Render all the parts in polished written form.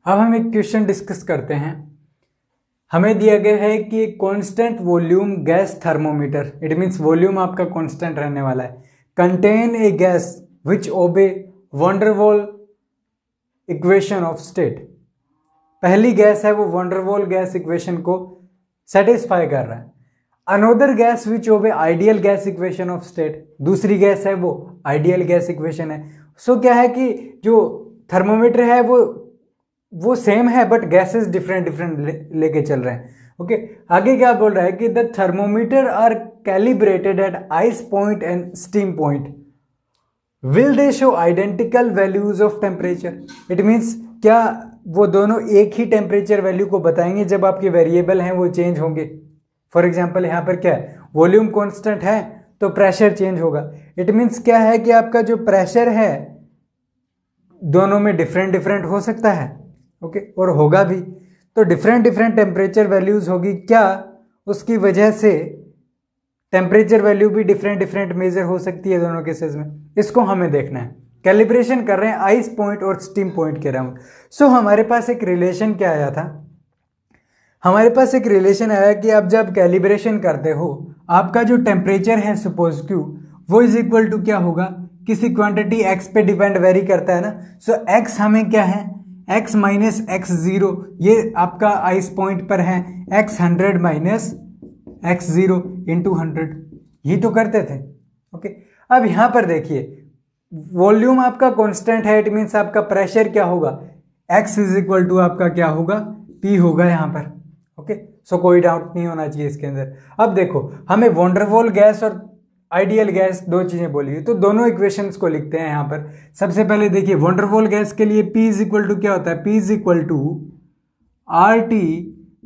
अब हम एक क्वेश्चन डिस्कस करते हैं। हमें दिया गया है कि एक constant volume gas thermometer, it means volume आपका कांस्टेंट रहने वाला है, कंटेन ए गैस विच ओबे वैन डर वाल इक्वेशन ऑफ स्टेट। पहली गैस है वो वैन डर वाल गैस इक्वेशन को सेटिस्फाई कर रहा है। Another gas which obey ideal gas equation of state, दूसरी गैस है वो आइडियल गैस इक्वेशन है। सो क्या है कि जो थर्मोमीटर है वो सेम है बट गैसेस डिफरेंट लेके चल रहे हैं। ओके, आगे क्या बोल रहा है कि the thermometer are calibrated at ice point and steam point, will they show identical values of temperature. It means क्या वो दोनों एक ही टेम्परेचर वैल्यू को बताएंगे जब आपके वेरिएबल हैं वो चेंज होंगे। फॉर एग्जाम्पल यहाँ पर क्या है, वॉल्यूम कॉन्स्टेंट है तो प्रेशर चेंज होगा। इट मीन्स क्या है कि आपका जो प्रेशर है दोनों में डिफरेंट हो सकता है। ओके, और होगा भी, तो डिफरेंट टेम्परेचर वैल्यूज होगी, क्या उसकी वजह से टेम्परेचर वैल्यू भी डिफरेंट मेजर हो सकती है दोनों केसेस में। इसको हमें देखना है। कैलिब्रेशन कर रहे हैं आइस पॉइंट और स्टीम पॉइंट के अराउंड। सो हमारे पास एक रिलेशन क्या आया था, हमारे पास एक रिलेशन आया कि आप जब कैलिब्रेशन करते हो आपका जो टेम्परेचर है सपोज क्यू, वो इज इक्वल टू क्या होगा, किसी क्वांटिटी एक्स पे डिपेंड वेरी करता है ना। सो एक्स हमें क्या है, x माइनस एक्स जीरो, ये आपका आइस पॉइंट पर है, x 100 minus x zero into 100, यही तो करते थे। ओके, अब यहां पर देखिए वॉल्यूम आपका कांस्टेंट है, इट मीन्स आपका प्रेशर क्या होगा, x इज इक्वल टू आपका क्या होगा, p होगा यहां पर। ओके, सो कोई डाउट नहीं होना चाहिए इसके अंदर। अब देखो हमें वैन डर वाल गैस और आइडियल गैस दो चीजें बोली है, तो दोनों इक्वेशंस को लिखते हैं यहां पर। सबसे पहले देखिए वैन डर वाल गैस के लिए P इज इक्वल टू क्या होता है, P is equal to RT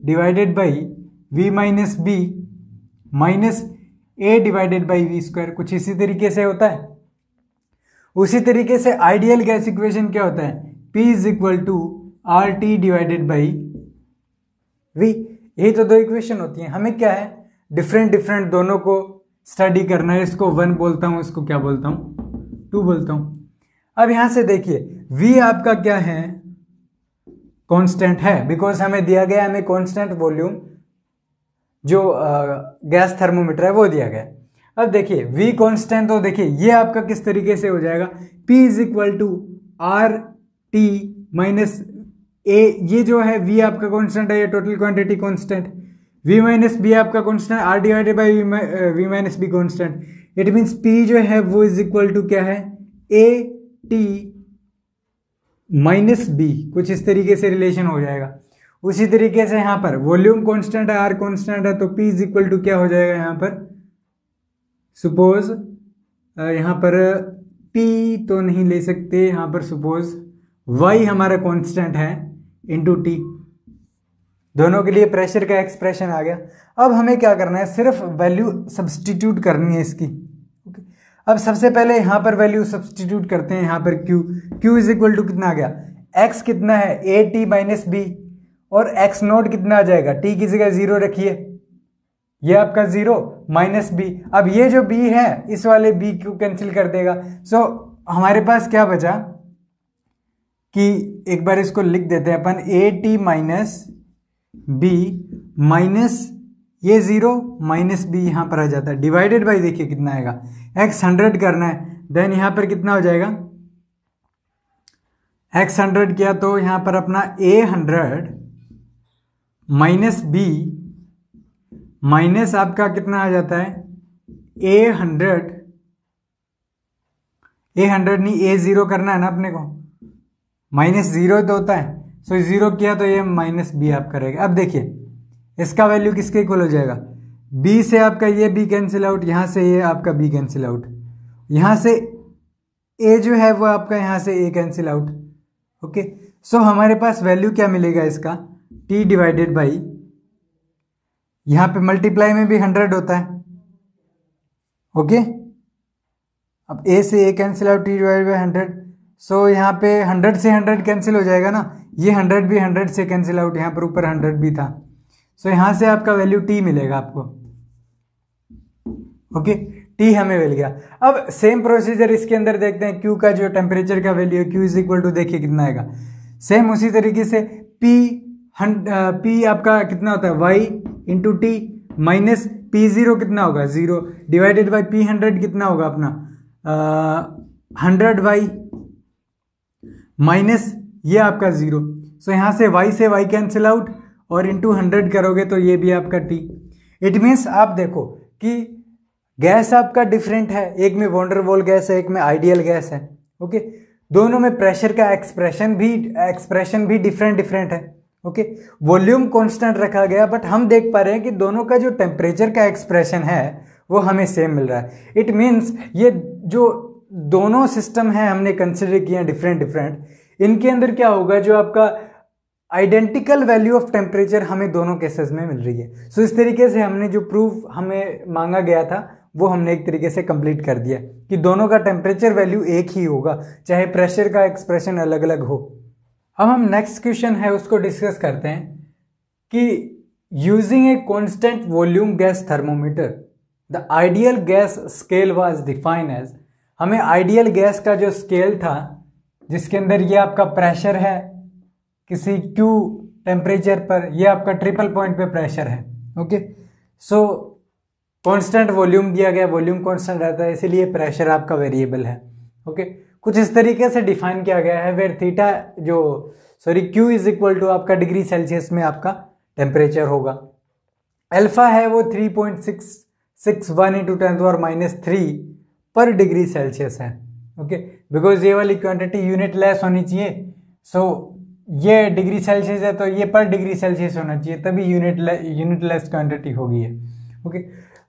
divided by V minus B minus A divided by V square, कुछ इसी तरीके से होता है। उसी तरीके से आइडियल गैस इक्वेशन क्या होता है, P is equal to RT divided by V। यही तो दो इक्वेशन होती हैं। हमें क्या है, डिफरेंट दोनों को स्टडी करना है। इसको 1 बोलता हूं, इसको क्या बोलता हूं, 2 बोलता हूं। अब यहां से देखिए V आपका क्या है, कांस्टेंट है, बिकॉज हमें दिया गया, हमें कांस्टेंट वॉल्यूम जो गैस थर्मोमीटर है वो दिया गया। अब देखिए V कांस्टेंट, तो देखिए ये आपका किस तरीके से हो जाएगा, P is equal to R T minus A, ये जो है V आपका कांस्टेंट है, ये total quantity constant, V minus B आपका कांस्टेंट, R divided by V minus B constant. It means P जो है वो इज इक्वल टू क्या है, ए टी माइनस बी, कुछ इस तरीके से रिलेशन हो जाएगा। उसी तरीके से यहाँ पर वॉल्यूम कांस्टेंट है, R कांस्टेंट है, तो P इज इक्वल टू क्या हो जाएगा यहाँ पर, सपोज यहाँ पर P तो नहीं ले सकते, यहाँ पर सपोज Y हमारा कांस्टेंट है इंटू टी, दोनों के लिए प्रेशर का एक्सप्रेशन आ गया। अब हमें क्या करना है, सिर्फ वैल्यू सब्सटीट्यूट करनी है इसकी। ओके, अब सबसे पहले यहां पर वैल्यू सब्सटीट्यूट करते हैं। यहां पर Q इज इक्वल टू कितना आ गया, X कितना है, ए टी माइनस बी, और X नोट कितना आ जाएगा, T की जगह 0 रखिए, ये आपका 0 माइनस बी। अब ये जो B है इस वाले B को कैंसिल कर देगा। सो हमारे पास क्या बचा कि एक बार इसको लिख देते हैं अपन, A T minus B minus ये 0 माइनस बी यहां पर आ जाता है, डिवाइडेड बाई देखिए कितना आएगा, x 100 करना है, देन यहां पर कितना हो जाएगा, x 100 किया तो यहां पर अपना a 100 माइनस बी माइनस आपका कितना आ जाता है, a 100 नहीं, a 0 करना है ना अपने को, माइनस 0 तो होता है। सो 0 किया तो ये माइनस बी आप करेगा। अब देखिए इसका वैल्यू किसके इक्वल हो जाएगा, b से आपका ये b कैंसिल आउट, यहां से ये आपका b कैंसिल आउट, यहां से a जो है वो आपका यहां से a कैंसिल आउट। ओके, सो हमारे पास वैल्यू क्या मिलेगा इसका, t डिवाइडेड बाई, यहां पे मल्टीप्लाई में भी 100 होता है। ओके, अब a से a cancel out, t divided by 100, सो यहाँ पे 100 से 100 कैंसिल हो जाएगा ना, ये 100 भी 100 से कैंसिल आउट, यहाँ पर ऊपर 100 भी था। सो यहाँ से आपका वैल्यू t मिलेगा आपको। ओके, t हमें मिल गया। अब सेम प्रोसीजर इसके अंदर देखते हैं, q का जो टेम्परेचर का वैल्यू है, q इज इक्वल टू देखिए कितना आएगा, सेम उसी तरीके से P आपका कितना होता है y into T minus P0 कितना होगा 0 डिवाइडेड बाई P100 कितना होगा अपना 100y माइनस ये आपका 0। सो यहाँ से y कैंसिल आउट और इंटू 100 करोगे तो ये भी आपका t। इट मीन्स आप देखो कि गैस आपका डिफरेंट है, एक में वॉन डेर वाल गैस है, एक में आइडियल गैस है। ओके, दोनों में प्रेशर का एक्सप्रेशन भी डिफरेंट है। ओके, वॉल्यूम कांस्टेंट रखा गया, बट हम देख पा रहे हैं कि दोनों का जो टेम्परेचर का एक्सप्रेशन है वो हमें सेम मिल रहा है। इट मीन्स ये जो दोनों सिस्टम है हमने कंसिडर किया डिफरेंट, इनके अंदर क्या होगा, जो आपका आइडेंटिकल वैल्यू ऑफ टेम्परेचर हमें दोनों केसेस में मिल रही है। सो इस तरीके से हमने जो प्रूफ हमें मांगा गया था वो हमने एक तरीके से कंप्लीट कर दिया कि दोनों का टेम्परेचर वैल्यू एक ही होगा, चाहे प्रेशर का एक्सप्रेशन अलग अलग हो। अब हम नेक्स्ट क्वेश्चन है उसको डिस्कस करते हैं कि using a constant volume gas thermometer the ideal gas scale was define as, हमें आइडियल गैस का जो स्केल था जिसके अंदर ये आपका प्रेशर है किसी Q टेम्परेचर पर, ये आपका ट्रिपल पॉइंट पे प्रेशर है। ओके, सो कांस्टेंट वॉल्यूम दिया गया, वॉल्यूम कांस्टेंट रहता है इसीलिए प्रेशर आपका वेरिएबल है। ओके, कुछ इस तरीके से डिफाइन किया गया है where theta Q is equal to आपका डिग्री सेल्सियस में आपका टेम्परेचर होगा। अल्फा है वो 3.661 इंटू 10⁻³ पर डिग्री सेल्सियस है। ओके, बिकॉज ये वाली क्वांटिटी यूनिट लेस होनी चाहिए, सो ये डिग्री सेल्सियस है तो ये पर डिग्री सेल्सियस होना चाहिए, तभी यूनिट लेस क्वांटिटी होगी है। ओके,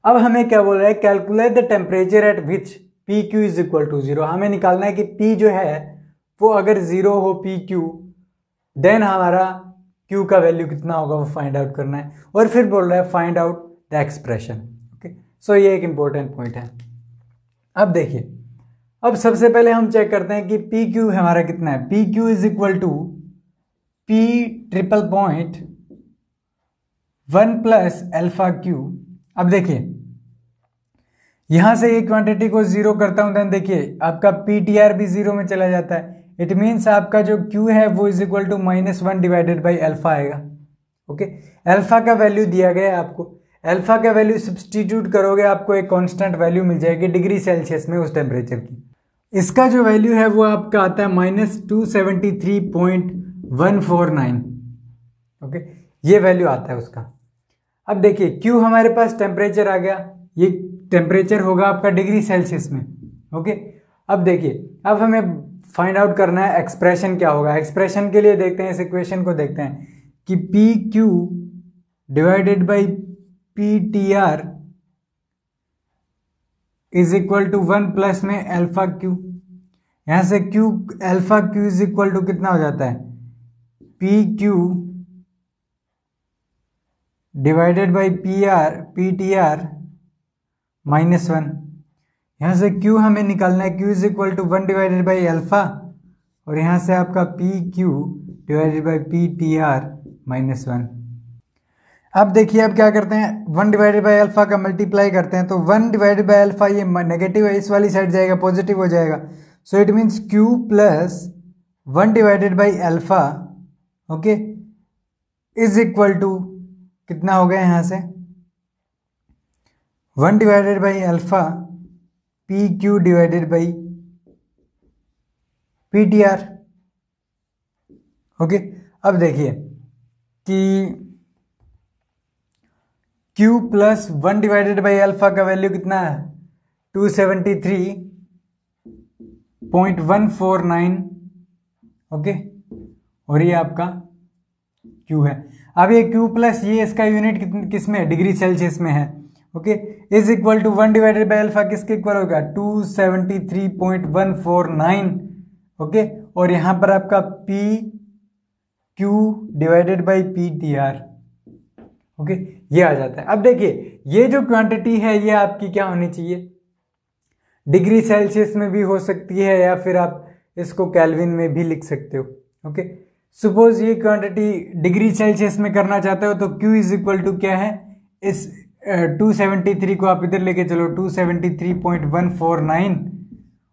अब हमें क्या बोल रहा है, calculate the temperature at which PQ is equal to 0। हमें निकालना है कि P जो है वो अगर 0 हो PQ, देन हमारा Q का वैल्यू कितना होगा वो फाइंड आउट करना है, और फिर बोल रहा है find out the expression. Okay, so ये एक इंपॉर्टेंट पॉइंट है। अब देखिए, अब सबसे पहले हम चेक करते हैं कि PQ हमारा कितना है। PQ is equal to P triple point 1 plus alpha Q। अब देखिए यहां से ये क्वांटिटी को 0 करता हूं, देन देखिए आपका PTR भी 0 में चला जाता है। इट मीन्स आपका जो Q है वो is equal to -1 divided by alpha आएगा। ओके, अल्फा का वैल्यू दिया गया है आपको, अल्फा का वैल्यू सब्सटीट्यूट करोगे आपको एक कांस्टेंट वैल्यू मिल जाएगी डिग्री सेल्सियस में उस टेम्परेचर की। इसका जो वैल्यू है वो आपका आता है -273.149। ओके, ये वैल्यू आता है उसका। अब देखिए Q हमारे पास टेम्परेचर आ गया, ये टेम्परेचर होगा आपका डिग्री सेल्सियस में। ओके, अब देखिए अब हमें फाइंड आउट करना है एक्सप्रेशन क्या होगा। एक्सप्रेशन के लिए देखते हैं, इस इक्वेशन को देखते हैं कि PQ divided by PTR is equal to 1 plus में अल्फा Q। यहां से alpha Q is equal to कितना हो जाता है, PQ डिवाइडेड बाई PTR -1। यहां से Q हमें निकालना है, Q is equal to 1 divided by alpha, और यहां से आपका PQ डिवाइडेड बाई PTR -1। अब देखिए अब क्या करते हैं, 1 डिवाइडेड बाई अल्फा का मल्टीप्लाई करते हैं, तो 1 डिवाइडेड बाई अल्फा ये नेगेटिव है, इस वाली साइड जाएगा, पॉजिटिव हो जाएगा। So it means Q plus 1 divided by alpha, okay, is equal to कितना हो गया यहां से 1 divided by alpha PQ divided by PTR। Okay, अब देखिए कि Q plus 1 divided by alpha का वैल्यू कितना है 273.149। ओके, और ये आपका Q है। अब ये Q प्लस ये इसका यूनिट किस में है, डिग्री सेल्सियस में है। Okay, is equal to 1 divided by alpha किसके इक्वल होगा 273.149। ओके, और यहां पर आपका PQ divided by PTR। Okay, ये आ जाता है। अब देखिए ये जो क्वांटिटी है ये आपकी क्या होनी चाहिए, डिग्री सेल्सियस में भी हो सकती है या फिर आप इसको केल्विन में भी लिख सकते हो। ओके, सपोज ये क्वांटिटी डिग्री सेल्सियस में करना चाहते हो तो Q इज इक्वल टू क्या है, इस 273 को आप इधर लेके चलो 273.149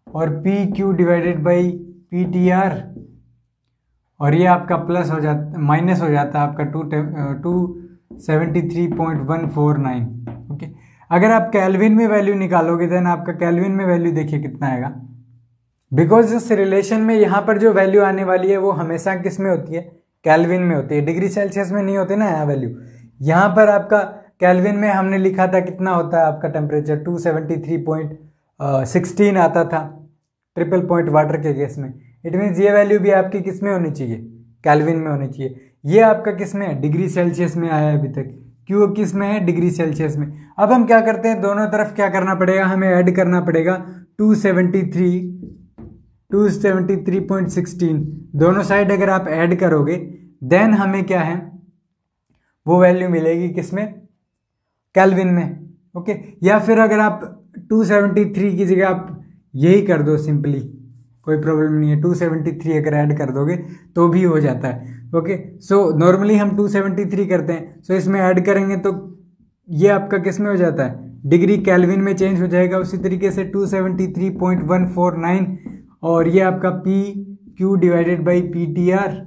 और PQ डिवाइडेड बाई PTR, और ये आपका प्लस हो जाता, माइनस हो जाता है आपका 273.149। ओके, अगर आप केल्विन में वैल्यू निकालोगे देन आपका केल्विन में वैल्यू देखिए कितना आएगा, बिकॉज इस रिलेशन में यहाँ पर जो वैल्यू आने वाली है वो हमेशा किस में होती है, केल्विन में होती है, डिग्री सेल्सियस में नहीं होती ना यहाँ वैल्यू। यहाँ पर आपका केल्विन में हमने लिखा था कितना होता है आपका टेम्परेचर 273.16 आता था ट्रिपल पॉइंट वाटर के केस में। इट मीन्स ये वैल्यू भी आपकी किस में होनी चाहिए, केल्विन में होनी चाहिए। ये आपका किस में है, डिग्री सेल्सियस में आया है अभी तक, क्यों किस में है, डिग्री सेल्सियस में। अब हम क्या करते हैं, दोनों तरफ क्या करना पड़ेगा, हमें ऐड करना पड़ेगा 273.16, दोनों साइड अगर आप ऐड करोगे देन हमें क्या है वो वैल्यू मिलेगी किसमें, केल्विन में। ओके, या फिर अगर आप 273 की जगह आप यही कर दो सिंपली, कोई प्रॉब्लम नहीं है, 273 अगर ऐड कर दोगे तो भी हो जाता है। ओके, सो नॉर्मली हम 273 करते हैं, सो इसमें ऐड करेंगे तो ये आपका किस में हो जाता है, डिग्री केल्विन में चेंज हो जाएगा। उसी तरीके से 273.149 और ये आपका P Q divided by P T are,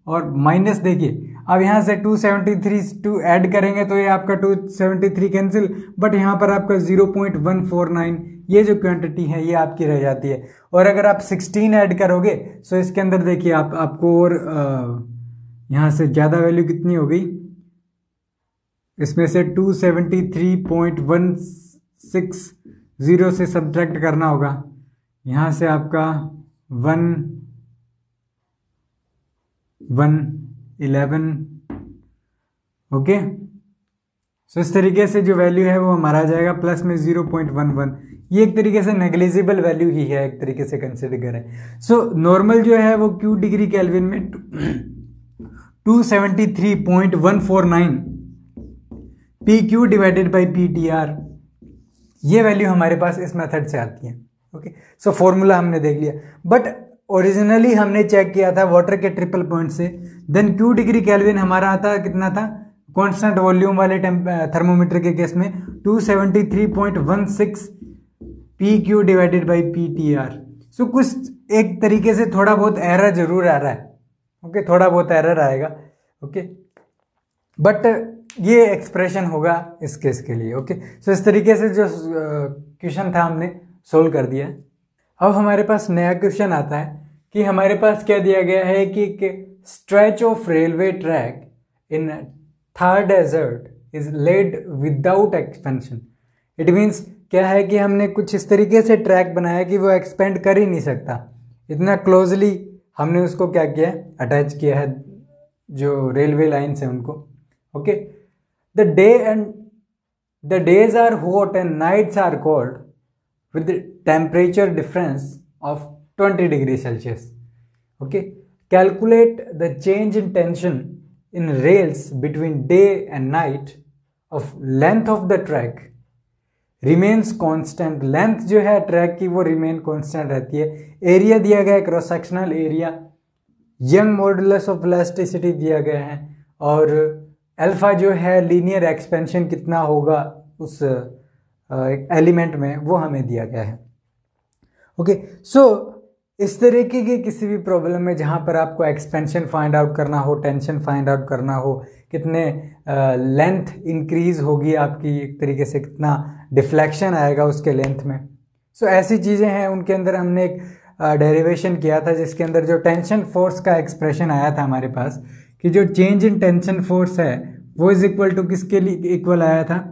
और माइनस देखिए अब यहाँ से 273 ऐड करेंगे तो ये आपका 273 कैंसिल, बट यहाँ पर आपका 0.149 ये जो क्वांटिटी है ये आपकी रह जाती है। और अगर आप 16 ऐड करोगे सो इसके अंदर देखिए आपको और यहाँ से ज़्यादा वैल्यू कितनी हो गई, इसमें से 273.160 से सब्ट्रैक्ट करना होगा, यहाँ से आपका 111। ओके, सो इस तरीके से जो वैल्यू है वो हमारा आ जाएगा प्लस में 0.11। ये एक तरीके से नेग्लिजिबल वैल्यू ही है, एक तरीके से कंसिडर करें। सो नॉर्मल जो है वो क्यू डिग्री केल्विन में 273.149 P Q divided by P T are, ये वैल्यू हमारे पास इस मेथड से आती है। ओके, सो फॉर्मूला हमने देख लिया, बट ओरिजिनली हमने चेक किया था वाटर के ट्रिपल पॉइंट से, देन क्यू डिग्री केल्विन हमारा आता कितना था, कांस्टेंट वॉल्यूम वाले थर्मोमीटर के केस में 273.16 P Q divided by P T R. So कुछ एक तरीके से थोड़ा बहुत एरर जरूर आ रहा है। ओके, थोड़ा बहुत एरर आएगा। ओके, बट ये एक्सप्रेशन होगा इस केस के लिए। ओके, सो इस तरीके से जो क्वेश्चन था हमने सोल्व कर दिया। अब हमारे पास नया क्वेश्चन आता है कि हमारे पास क्या दिया गया है कि stretch of railway track in Thar desert is laid without expansion. It means क्या है कि हमने कुछ इस तरीके से ट्रैक बनाया कि वो एक्सपेंड कर ही नहीं सकता, इतना क्लोजली हमने उसको क्या किया है, अटैच किया है जो रेलवे लाइन है उनको। Okay, the days are hot and nights are cold with the temperature difference of 20 degree Celsius. Okay, calculate the change in tension in rails between day and night of length of the track remains constant। length जो है track की वो remain constant रहती है। Area दिया गया है cross sectional area, young modulus of elasticity दिया गया है, और अल्फा जो है लीनियर एक्सपेंशन कितना होगा उस एलिमेंट में वो हमें दिया गया है। ओके, सो इस तरीके की किसी भी प्रॉब्लम में जहाँ पर आपको एक्सपेंशन फाइंड आउट करना हो, टेंशन फाइंड आउट करना हो, कितने लेंथ इंक्रीज होगी आपकी, एक तरीके से कितना डिफ्लेक्शन आएगा उसके लेंथ में, सो ऐसी चीज़ें हैं उनके अंदर हमने एक डेरिवेशन किया था जिसके अंदर जो टेंशन फोर्स का एक्सप्रेशन आया था हमारे पास कि जो चेंज इन टेंशन फोर्स है वो इज इक्वल टू किसके लिए इक्वल आया था,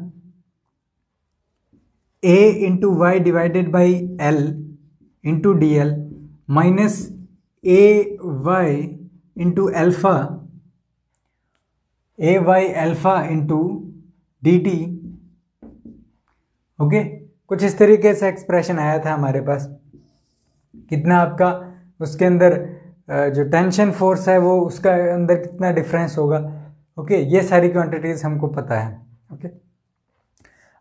A into Y divided by L into D L minus A Y into alpha into D T. Okay, कुछ इस तरीके से एक्सप्रेशन आया था हमारे पास, कितना आपका उसके अंदर जो टेंशन फोर्स है वो उसका अंदर कितना डिफरेंस होगा। ओके, ये सारी क्वांटिटीज हमको पता है। ओके,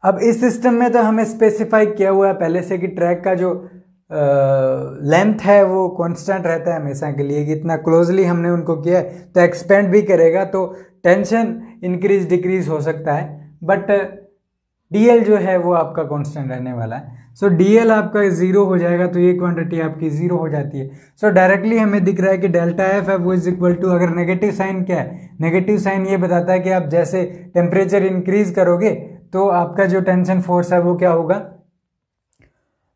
अब इस सिस्टम में तो हमें स्पेसिफाई किया हुआ है पहले से कि ट्रैक का जो लेंथ है वो कांस्टेंट रहता है हमेशा के लिए, कि इतना क्लोजली हमने उनको किया है तो एक्सपेंड भी करेगा तो टेंशन इंक्रीज डिक्रीज हो सकता है, बट डीएल जो है वो आपका कांस्टेंट रहने वाला है। सो DL आपका 0 हो जाएगा, तो ये क्वांटिटी आपकी 0 हो जाती है। सो डायरेक्टली हमें दिख रहा है कि डेल्टा एफ है वो इज इक्वल टू, अगर नेगेटिव साइन क्या है, नेगेटिव साइन ये बताता है कि आप जैसे टेम्परेचर इंक्रीज करोगे तो आपका जो टेंशन फोर्स है वो क्या होगा,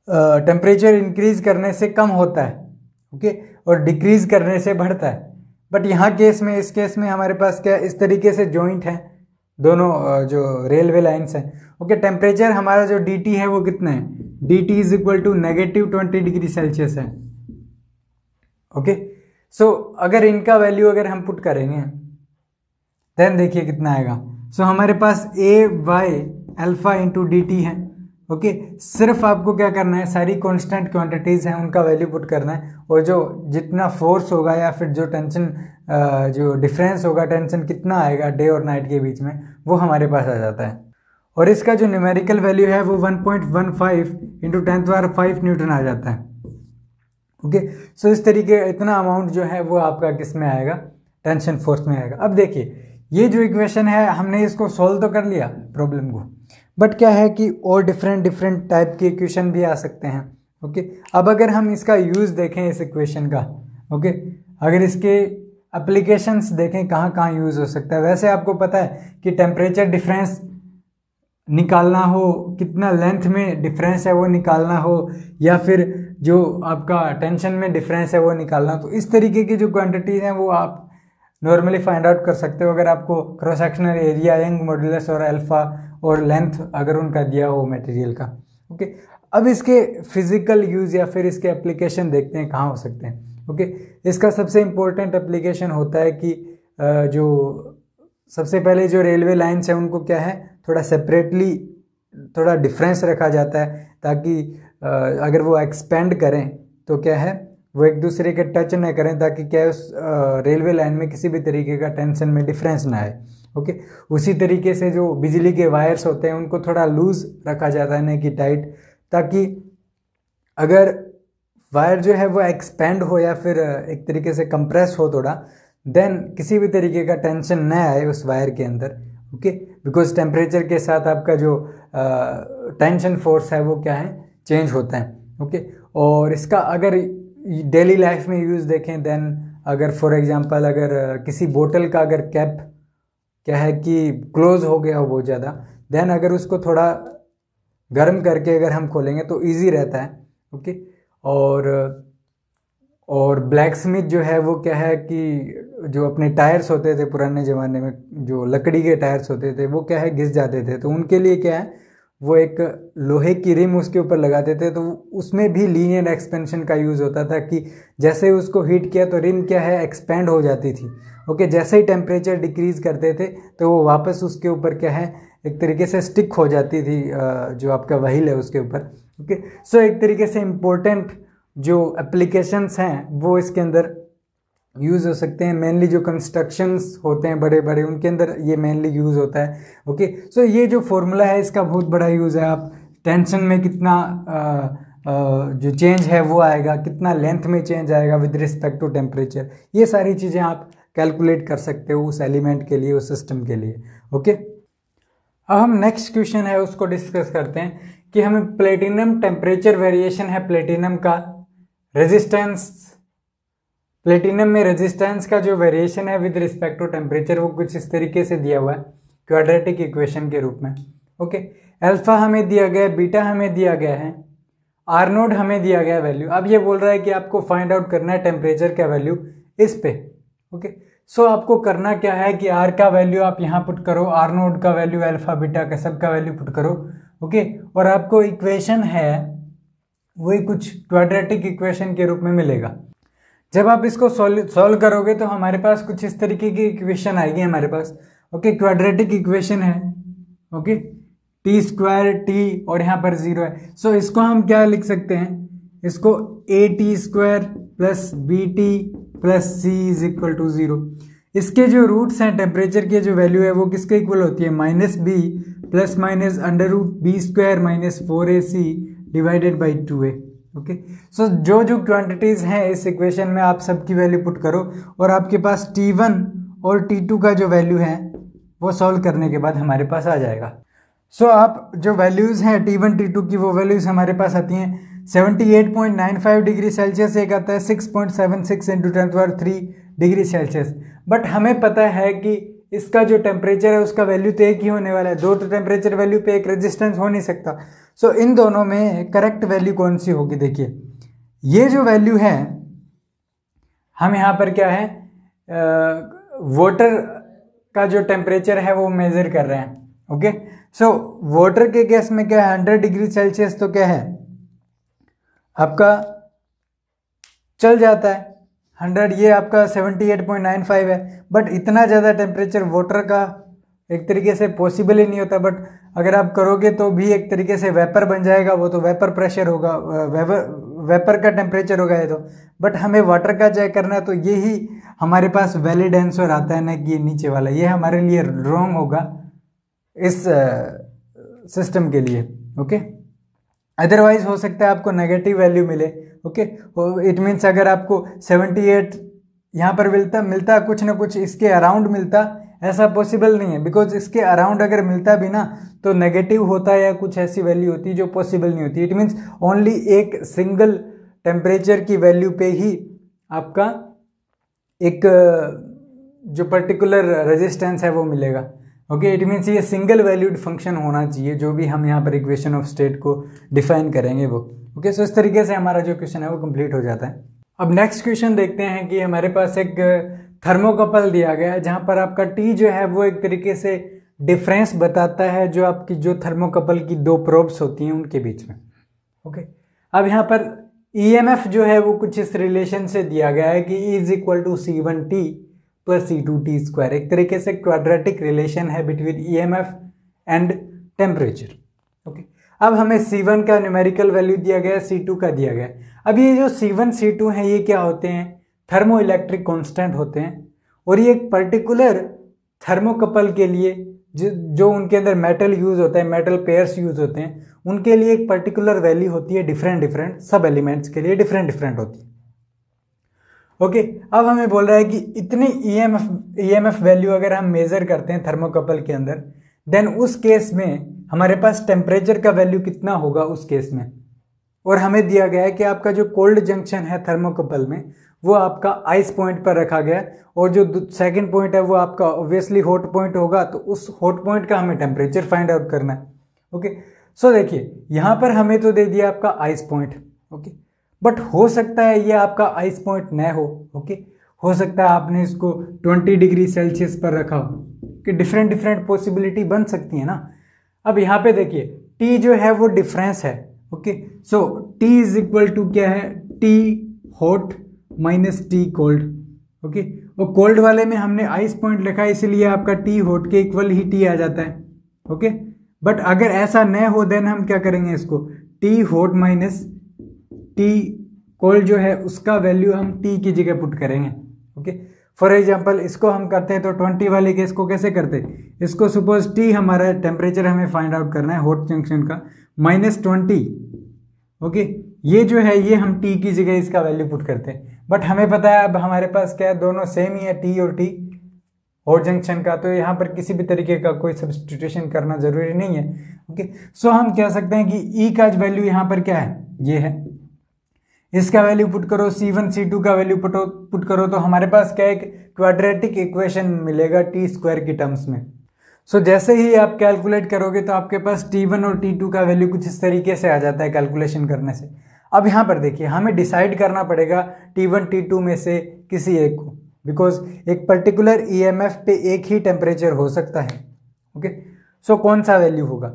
टेम्परेचर इंक्रीज करने से कम होता है, ओके, और डिक्रीज करने से बढ़ता है। बट यहाँ केस में, इस केस में हमारे पास क्या, इस तरीके से जॉइंट है दोनों जो रेलवे लाइंस हैं, ओके। टेम्परेचर हमारा जो dt है वो कितना है, dt is equal to -20 degree Celsius है, ओके। सो अगर इनका वैल्यू अगर हम पुट करेंगे देन देखिए कितना आएगा। सो हमारे पास ay alpha into D T है, ओके। सिर्फ आपको क्या करना है, सारी कांस्टेंट क्वांटिटीज हैं उनका वैल्यू पुट करना है, और जो जितना फोर्स होगा या फिर जो टेंशन जो डिफरेंस होगा, टेंशन कितना आएगा डे और नाइट के बीच में, वो हमारे पास आ जाता है। और इसका जो न्यूमेरिकल वैल्यू है वो 1.15 इंटू 10⁵ न्यूटन आ जाता है, ओके। सो इस तरीके इतना अमाउंट जो है वो आपका किस में आएगा, टेंशन फोर्स में आएगा। अब देखिए ये जो इक्वेशन है हमने इसको सॉल्व तो कर लिया प्रॉब्लम को, बट क्या है कि और डिफरेंट टाइप के इक्वेशन भी आ सकते हैं, ओके। अब अगर हम इसका यूज़ देखें इस इक्वेशन का, ओके, अगर इसके एप्लीकेशंस देखें कहाँ कहाँ यूज़ हो सकता है। वैसे आपको पता है कि टेम्परेचर डिफरेंस निकालना हो, कितना लेंथ में डिफरेंस है वो निकालना हो, या फिर जो आपका टेंशन में डिफरेंस है वो निकालना, तो इस तरीके की जो क्वांटिटीज हैं वो आप नॉर्मली फाइंड आउट कर सकते हो अगर आपको cross sectional area, young modulus और अल्फा और लेंथ अगर उनका दिया हो मटेरियल का, ओके। अब इसके फिजिकल यूज़ या फिर इसके एप्लीकेशन देखते हैं कहाँ हो सकते हैं, ओके। इसका सबसे इम्पोर्टेंट एप्लीकेशन होता है कि जो सबसे पहले जो रेलवे लाइन्स हैं उनको क्या है, थोड़ा सेपरेटली थोड़ा डिफरेंस रखा जाता है, ताकि अगर वो एक्सपेंड करें तो क्या है वो एक दूसरे के टच न करें, ताकि क्या उस रेलवे लाइन में किसी भी तरीके का टेंशन में डिफरेंस ना आए, ओके। उसी तरीके से जो बिजली के वायर्स होते हैं उनको थोड़ा लूज रखा जाता है, न कि टाइट, ताकि अगर वायर जो है वो एक्सपेंड हो या फिर एक तरीके से कंप्रेस हो थोड़ा, देन किसी भी तरीके का टेंशन न आए उस वायर के अंदर, ओके। बिकॉज टेम्परेचर के साथ आपका जो टेंशन फोर्स है वो क्या है, चेंज होता है, ओके। और इसका अगर डेली लाइफ में यूज़ देखें, देन अगर फॉर एग्जांपल अगर किसी बोतल का अगर कैप क्या है कि क्लोज हो गया हो बहुत ज़्यादा, देन अगर उसको थोड़ा गर्म करके अगर हम खोलेंगे तो इजी रहता है, ओके। और ब्लैक स्मिथ जो है वो क्या है कि जो अपने टायर्स होते थे पुराने ज़माने में, जो लकड़ी के टायर्स होते थे वो क्या है घिस जाते थे, तो उनके लिए क्या है वो एक लोहे की रिम उसके ऊपर लगाते थे, तो उसमें भी लीनियर एक्सपेंशन का यूज़ होता था कि जैसे ही उसको हीट किया तो रिम क्या है एक्सपेंड हो जाती थी, ओके। जैसे ही टेम्परेचर डिक्रीज करते थे तो वो वापस उसके ऊपर क्या है एक तरीके से स्टिक हो जाती थी जो आपका व्हील है उसके ऊपर, ओके। सो एक तरीके से इम्पोर्टेंट जो एप्लीकेशंस हैं वो इसके अंदर यूज़ हो सकते हैं। मेनली जो कंस्ट्रक्शंस होते हैं बड़े बड़े उनके अंदर ये मेनली यूज़ होता है, ओके। सो ये जो फॉर्मूला है इसका बहुत बड़ा यूज़ है। आप टेंशन में कितना जो चेंज है वो आएगा, कितना लेंथ में चेंज आएगा विद रिस्पेक्ट टू टेम्परेचर, ये सारी चीज़ें आप कैलकुलेट कर सकते हो उस एलिमेंट के लिए, उस सिस्टम के लिए, ओके। अब हम नेक्स्ट क्वेश्चन है उसको डिस्कस करते हैं कि हमें प्लेटिनम टेम्परेचर वेरिएशन है प्लेटिनम का रेजिस्टेंस, प्लेटिनम में रेजिस्टेंस का जो वेरिएशन है विद रिस्पेक्ट टू टेम्परेचर वो कुछ इस तरीके से दिया हुआ है क्वाड्रेटिक इक्वेशन के रूप में, ओके। अल्फा हमें दिया गया है, बीटा हमें दिया गया है, आर नोड हमें दिया गया वैल्यू। अब ये बोल रहा है कि आपको फाइंड आउट करना है टेम्परेचर का वैल्यू इस पे, ओके। सो आपको करना क्या है कि आर का वैल्यू आप यहाँ पुट करो, आर नोड का वैल्यू, अल्फा बीटा का सब का वैल्यू पुट करो, ओके। और आपको इक्वेशन है वही कुछ क्वाड्रेटिक इक्वेशन के रूप में मिलेगा। जब आप इसको सॉल्व करोगे तो हमारे पास कुछ इस तरीके की इक्वेशन आएगी हमारे पास, ओके। क्वाड्रेटिक इक्वेशन है, ओके, टी स्क्वायर टी और यहाँ पर 0 है। सो इसको हम क्या लिख सकते हैं, इसको A T square plus B T plus C is equal to 0। इसके जो रूट्स हैं टेम्परेचर की जो वैल्यू है वो किसके इक्वल होती है, -b plus minus √b square minus 4ac divided by 2a, okay. So जो जो क्वांटिटीज हैं इस इक्वेशन में आप सबकी वैल्यू पुट करो और आपके पास T1 और T2 का जो वैल्यू है वो सॉल्व करने के बाद हमारे पास आ जाएगा। सो आप जो वैल्यूज़ हैं T1 T2 की वो वैल्यूज़ हमारे पास आती हैं 78.95 डिग्री सेल्सियस, एक आता है 6.76 इंटू 10⁻³ डिग्री सेल्सियस। बट हमें पता है कि इसका जो टेम्परेचर है उसका वैल्यू तो एक ही होने वाला है, दो तो टेम्परेचर वैल्यू पे एक रेजिस्टेंस हो नहीं सकता। सो इन दोनों में करेक्ट वैल्यू कौन सी होगी? देखिए ये जो वैल्यू है हम यहाँ पर क्या है वाटर का जो टेम्परेचर है वो मेजर कर रहे हैं। ओके, सो वाटर के केस में क्या है 100 डिग्री सेल्सियस तो क्या है आपका चल जाता है 100, ये आपका 78.95 है। बट इतना ज़्यादा टेम्परेचर वाटर का एक तरीके से पॉसिबल ही नहीं होता, बट अगर आप करोगे तो भी एक तरीके से वेपर बन जाएगा, वो तो वेपर प्रेशर होगा, वेपर का टेम्परेचर होगा ये तो। बट हमें वाटर का चेक करना है तो यही हमारे पास वैलिड आंसर आता है ना कि ये नीचे वाला, ये हमारे लिए रॉन्ग होगा इस सिस्टम के लिए। ओके, अदरवाइज हो सकता है आपको नेगेटिव वैल्यू मिले। ओके, इट मीन्स अगर आपको 78 यहाँ पर मिलता कुछ ना कुछ इसके अराउंड मिलता, ऐसा पॉसिबल नहीं है, बिकॉज इसके अराउंड अगर मिलता भी ना तो नेगेटिव होता या कुछ ऐसी वैल्यू होती जो पॉसिबल नहीं होती। इट मीन्स ओनली एक सिंगल टेम्परेचर की वैल्यू पे ही आपका एक जो पर्टिकुलर रेजिस्टेंस है वो मिलेगा। ओके, इट मीन्स ये सिंगल वैल्यूड फंक्शन होना चाहिए जो भी हम यहाँ पर इक्वेशन ऑफ स्टेट को डिफाइन करेंगे वो। ओके, सो इस तरीके से हमारा जो क्वेश्चन है वो कंप्लीट हो जाता है। अब नेक्स्ट क्वेश्चन देखते हैं कि हमारे पास एक थर्मोकपल दिया गया है जहाँ पर आपका टी जो है वो एक तरीके से डिफरेंस बताता है जो आपकी जो थर्मोकपल की दो प्रोब्स होती हैं उनके बीच में। ओके, अब यहाँ पर ईएमएफ जो है वो कुछ इस रिलेशन से दिया गया है कि E = C1t + C2t²। एक तरीके से क्वाड्रेटिक रिलेशन है between EMF and temperature. Okay, अब हमें C1 का न्यूमेरिकल वैल्यू दिया गया है, C2 का दिया गया है। अब ये जो C1 C2 हैं ये क्या होते हैं? थर्मो इलेक्ट्रिक कांस्टेंट होते हैं, और ये एक पर्टिकुलर थर्मोकपल के लिए जो उनके अंदर मेटल यूज होता है, मेटल पेयर्स यूज होते हैं, उनके लिए एक पर्टिकुलर वैल्यू होती है, डिफरेंट सब एलिमेंट्स के लिए डिफरेंट होती है। ओके, अब हमें बोल रहा है कि इतनी ईएमएफ वैल्यू अगर हम मेजर करते हैं थर्मोकपल के अंदर, देन उस केस में हमारे पास टेम्परेचर का वैल्यू कितना होगा उस केस में। और हमें दिया गया है कि आपका जो कोल्ड जंक्शन है थर्मोकपल में वो आपका आइस पॉइंट पर रखा गया है, और जो सेकंड पॉइंट है वो आपका ऑब्वियसली हॉट पॉइंट होगा, तो उस हॉट पॉइंट का हमें टेम्परेचर फाइंड आउट करना है। ओके, सो देखिए यहाँ पर हमें तो दे दिया आपका आइस पॉइंट। ओके, बट हो सकता है ये आपका आइस पॉइंट न हो। ओके, हो सकता है आपने इसको 20 डिग्री सेल्सियस पर रखा हो, कि डिफरेंट पॉसिबिलिटी बन सकती है ना। अब यहाँ पे देखिए टी जो है वो डिफरेंस है। ओके, सो T = क्या है? T hot minus T cold. Okay, और कोल्ड वाले में हमने आइस पॉइंट लिखा है इसलिए आपका T हॉट के इक्वल ही T आ जाता है। ओके, बट अगर ऐसा न हो देन हम क्या करेंगे, इसको T hot minus T cold जो है उसका वैल्यू हम T की जगह पुट करेंगे। ओके, फॉर एग्जाम्पल इसको हम करते हैं तो 20 वाले केस को कैसे करते हैं, इसको सपोज T हमारा टेम्परेचर हमें फाइंड आउट करना है हॉट जंक्शन का -20। ओके, ये जो है ये हम T की जगह इसका वैल्यू पुट करते हैं, बट हमें पता है अब हमारे पास क्या है, दोनों सेम ही है T और T हॉट जंक्शन का, तो यहाँ पर किसी भी तरीके का कोई सब्स्टिट्यूशन करना जरूरी नहीं है। ओके, सो हम कह सकते हैं कि E का वैल्यू यहाँ पर क्या है, ये है, इसका वैल्यू पुट करो, C1 C2 का वैल्यू पुट करो, तो हमारे पास क्या एक क्वाड्रेटिक इक्वेशन मिलेगा T² की टर्म्स में। सो जैसे ही आप कैलकुलेट करोगे तो आपके पास T1 और T2 का वैल्यू कुछ इस तरीके से आ जाता है कैलकुलेशन करने से। अब यहाँ पर देखिए हमें डिसाइड करना पड़ेगा T1 T2 में से किसी एक को, बिकॉज एक पर्टिकुलर ईएमएफ पे एक ही टेम्परेचर हो सकता है। ओके, सो कौन सा वैल्यू होगा?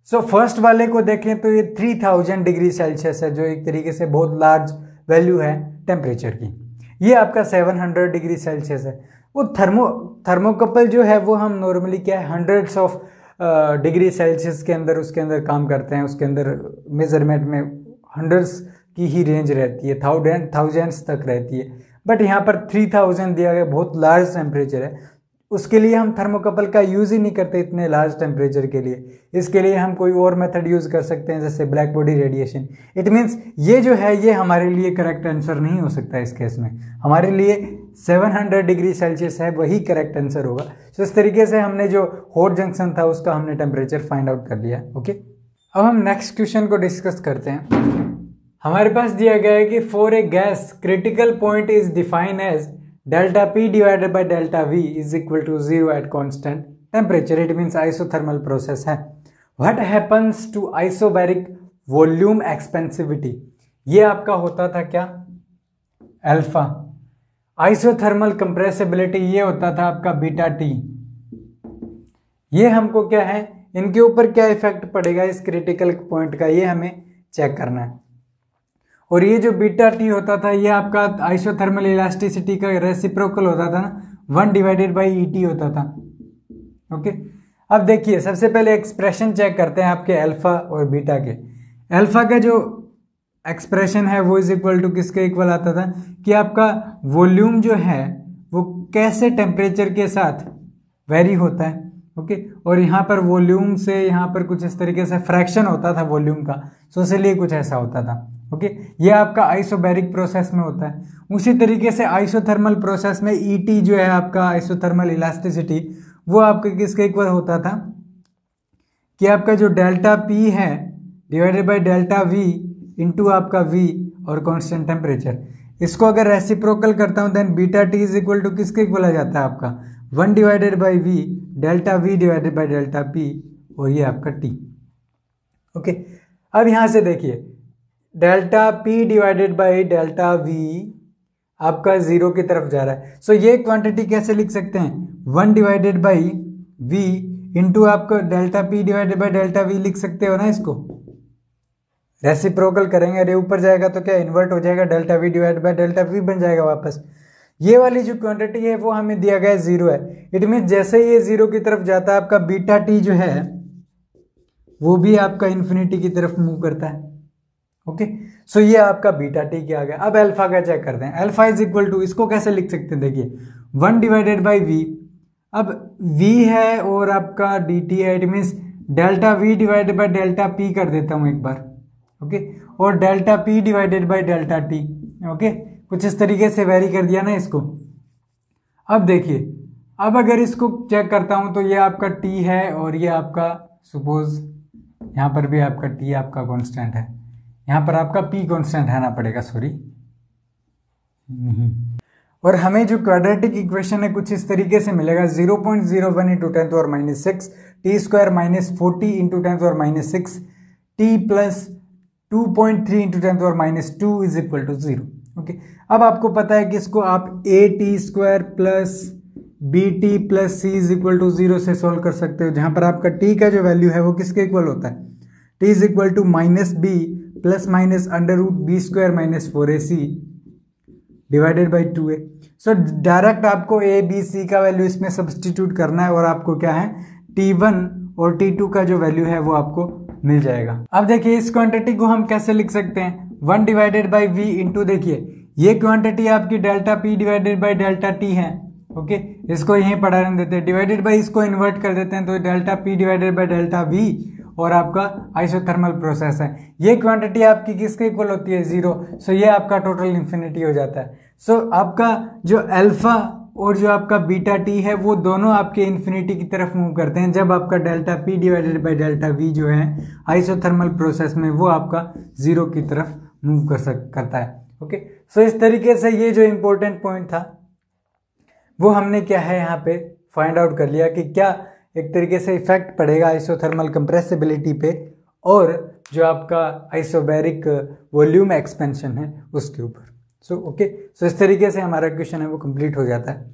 सो फर्स्ट वाले को देखें तो ये 3000 डिग्री सेल्सियस है, जो एक तरीके से बहुत लार्ज वैल्यू है टेम्परेचर की। ये आपका 700 डिग्री सेल्सियस है। वो थर्मोकपल जो है वो हम नॉर्मली क्या है हंड्रेड्स ऑफ डिग्री सेल्सियस के अंदर उसके अंदर काम करते हैं, उसके अंदर मेजरमेंट में हंड्रेड्स की ही रेंज रहती है, थाउजेंड्स तक रहती है। बट यहाँ पर 3000 दिया गया, बहुत लार्ज टेम्परेचर है, उसके लिए हम थर्मोकपल का यूज़ ही नहीं करते इतने लार्ज टेम्परेचर के लिए। इसके लिए हम कोई और मेथड यूज़ कर सकते हैं जैसे black body radiation. It means ये जो है ये हमारे लिए करेक्ट आंसर नहीं हो सकता इस केस में। हमारे लिए 700 डिग्री सेल्सियस है वही करेक्ट आंसर होगा। तो इस तरीके से हमने जो हॉट जंक्शन था उसका हमने टेम्परेचर फाइंड आउट कर लिया। ओके, अब हम नेक्स्ट क्वेश्चन को डिस्कस करते हैं। हमारे पास दिया गया है कि for a gas critical point is define as delta P divided by delta V is equal to 0 at constant temperature. It means isothermal process है। What happens to isobaric volume expansivity? ये आपका होता था क्या? अल्फा। आइसोथर्मल कंप्रेसिबिलिटी ये होता था आपका बीटा T। ये हमको क्या है, इनके ऊपर क्या इफेक्ट पड़ेगा इस क्रिटिकल पॉइंट का, ये हमें चेक करना है। और ये जो बीटा T होता था ये आपका आइसोथर्मल इलास्टिसिटी का रेसिप्रोकल होता था ना, 1 डिवाइडेड बाई ET होता था। ओके, अब देखिए सबसे पहले एक्सप्रेशन चेक करते हैं आपके अल्फा और बीटा के। अल्फा का जो एक्सप्रेशन है वो इज इक्वल टू किसके इक्वल आता था कि आपका वॉल्यूम जो है वो कैसे टेम्परेचर के साथ वेरी होता है। ओके, और यहाँ पर वॉल्यूम से यहाँ पर कुछ इस तरीके से फ्रैक्शन होता था वॉल्यूम का, सो इसलिए कुछ ऐसा होता था। ओके, ये आपका आइसोबैरिक प्रोसेस में होता है। उसी तरीके से आइसोथर्मल प्रोसेस में ET जो है आपका आइसोथर्मल इलास्टिसिटी वो आपके किसके इक्वल होता था कि आपका जो डेल्टा P है divided by delta V into आपका V और कांस्टेंट टेम्परेचर। इसको अगर रेसिप्रोकल करता हूं then beta T is equal to किसके इक्वल आ जाता है आपका 1 divided by V delta V divided by delta P और ये आपका T। ओके, अब यहां से देखिए delta P divided by delta V आपका 0 की तरफ जा रहा है। सो ये क्वांटिटी कैसे लिख सकते हैं 1 डिवाइडेड बाई V इंटू आपका delta P divided by delta V लिख सकते हो ना। इसको रेसिप्रोकल करेंगे, अरे ऊपर जाएगा तो क्या इन्वर्ट हो जाएगा, delta V divided by delta V बन जाएगा वापस। ये वाली जो क्वांटिटी है वो हमें दिया गया 0 है। इट मीन जैसे ये 0 की तरफ जाता है आपका बीटा T जो है वो भी आपका इन्फिनिटी की तरफ मूव करता है। ओके, सो ये आपका बीटा T क्या आ गया। अब अल्फा का चेक करते हैं। अल्फा इज इक्वल टू, इसको कैसे लिख सकते हैं देखिए 1 डिवाइडेड बाई V। अब V है और आपका dt है, it means delta V divided by delta P कर देता हूं एक बार। ओके, और delta P divided by delta T। Okay, कुछ इस तरीके से वेरी कर दिया ना इसको। अब देखिए, अब अगर इसको चेक करता हूं तो ये आपका T है और ये आपका सपोज यहां पर भी आपका T आपका कांस्टेंट है, यहां पर आपका P कांस्टेंट रहना पड़ेगा, सॉरी नहीं। और हमें जो क्वाड्रेटिक इक्वेशन है कुछ इस तरीके से मिलेगा 0.01 into 10 to the minus 6 T square minus 40 into 10 to the minus 6 T plus 2.3 into 10 to the minus 2 is equal to 0। Okay, अब आपको पता है कि इसको आप AT स्क्वायर प्लस BT प्लस C इज इक्वल टू 0 से सोल्व कर सकते हो, जहां पर आपका T का जो वैल्यू है वो किसके इक्वल होता है T is equal to minus B plus minus under root B square minus 4AC divided by 2A। So direct आपको A B C का वैल्यू इसमें सब्सटीट्यूट करना है और आपको क्या है T1 और T2 का जो वैल्यू है वो आपको मिल जाएगा। अब देखिए इस क्वांटिटी को हम कैसे लिख सकते हैं 1 डिवाइडेड बाई V इंटू, देखिए ये क्वांटिटी आपकी delta P divided by delta T है। ओके, इसको यहीं पढ़ा रहने देते हैं, डिवाइडेड बाई इसको इन्वर्ट कर देते हैं तो delta P divided by delta V और आपका आइसोथर्मल प्रोसेस है। ये क्वांटिटी आपकी किसके इक्वल होती है 0। सो ये आपका टोटल इन्फिनिटी हो जाता है। सो आपका जो अल्फा और जो आपका बीटा T है वो दोनों आपके इन्फिनिटी की तरफ मूव करते हैं जब आपका delta P divided by delta V जो है आइसोथर्मल प्रोसेस में वो आपका 0 की तरफ मूव करता है। ओके, सो इस तरीके से ये जो इम्पोर्टेंट पॉइंट था वो हमने क्या है यहाँ पे फाइंड आउट कर लिया कि क्या एक तरीके से इफेक्ट पड़ेगा आइसोथर्मल कंप्रेसिबिलिटी पे और जो आपका आइसोबैरिक वॉल्यूम एक्सपेंशन है उसके ऊपर। सो ओके, सो इस तरीके से हमारा क्वेश्चन है वो कंप्लीट हो जाता है।